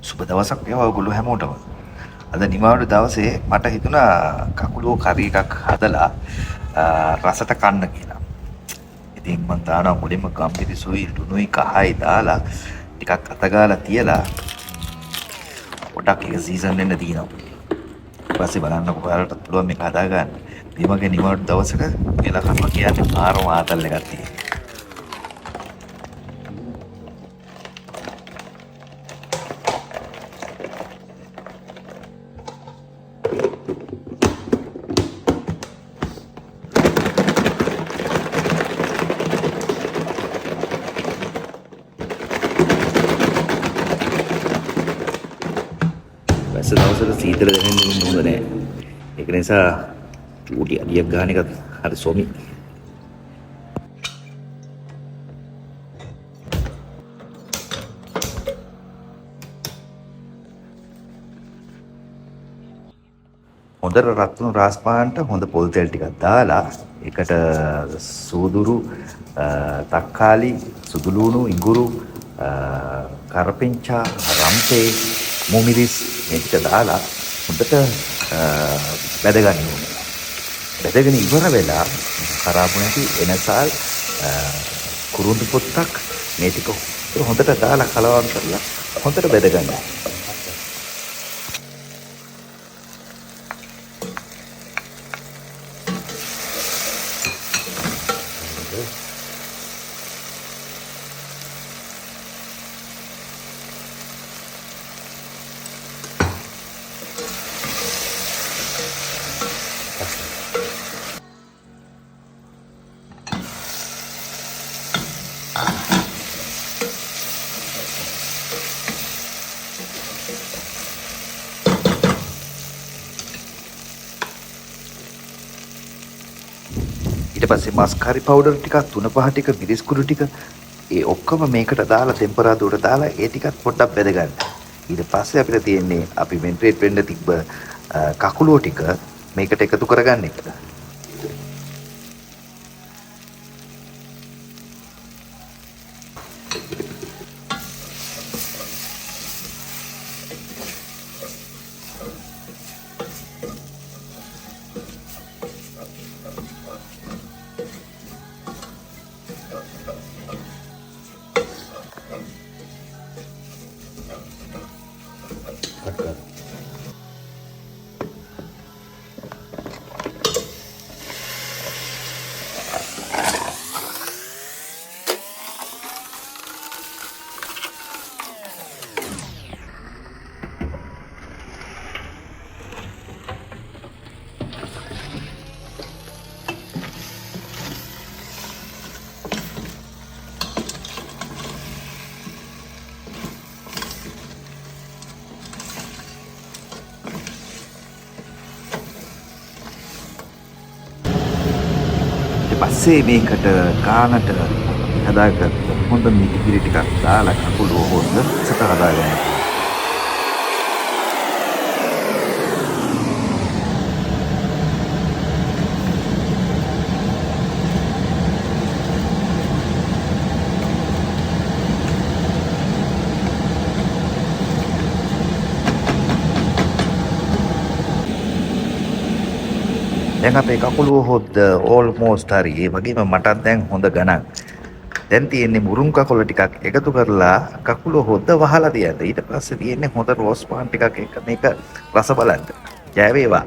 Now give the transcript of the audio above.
සුබ දවසක් වේවා ඔයගොල්ලෝ හැමෝටම. අද නිමාඩු දවසේ මට හිතුණා කකුලෝ කරි එකක් හදලා රසට කන්න කියලා. ඉතින් මම දානවා මුලින්ම ගම්මිරිසුයි ලුණුයි කහයි දාලා ටිකක් අතගාලා තියලා පොඩක් එක සීසන් වෙන්න දිනවා. ඊපස්සේ බලන්නකො ඔයාලට පුළුවන් මේක හදාගන්න. මේ වගේ නිමාඩු දවසක වෙලා කනවා කියන්නේ මාරම ආතල් එකක් තියෙනවා. වැස්ස දවසට සීතල දැනෙන්න හොඳ නෑ. ඒක නිසා චූටි අඩියක් ගන්න එකත් හරි සොමි. හොඳට රත් වුණු රාස් පාන්ට හොඳ පොල් තෙල් ටිකක් දාලා ඒකට සූදුරු තක්කාලි සුදු ලුණු ඉඟුරු කරපිංචා රම්පේ මුමිරිස් මේ ටික දාලා හොඳට බැද ගන්න ඕනේ. බැදගෙන ඉවර වෙලා කරාපු නැති එනසල් කුරුඳු පොත්තක් මේ ටික හොඳට දාලා කලවම් කරලා හොඳට බැද ගන්නවා. ඊට පස්සේ මස් කරි පවුඩර් ටිකක් තුන පහ ටික මිරිස් කුඩු ටික ඒ ඔක්කොම මේකට දාලා ටෙම්පරාදුරට දාලා ඒ ටිකත් පොඩ්ඩක් බෙද ගන්න. ඊට පස්සේ අපිට තියෙන්නේ අපි මෙන්ට්‍රේට් වෙන්න තිබ්බ කකුලෝ ටික මේකට එකතු කරගන්න එක. පස්සේ මේකට ගානට හදාගත්ත හොඳ මිටිකිරි ටිකක් දාලා කකුලුව හොඳ සත හදාගන්න. දැන් අපේ කකුලුව හොද්ද ඕල්මෝස්ට් හරි ඒ වගේම මටත් දැන් හොඳ ගණන්. දැන් තියෙන්නේ මුරුම් කකුල ටිකක් එකතු කරලා කකුලුව හොද්ද වහලා තියන්න. ඊට පස්සේ තියෙන්නේ හොඳ රෝස් පාන් ටිකක් එක මේක රස බලන්න. ජය වේවා.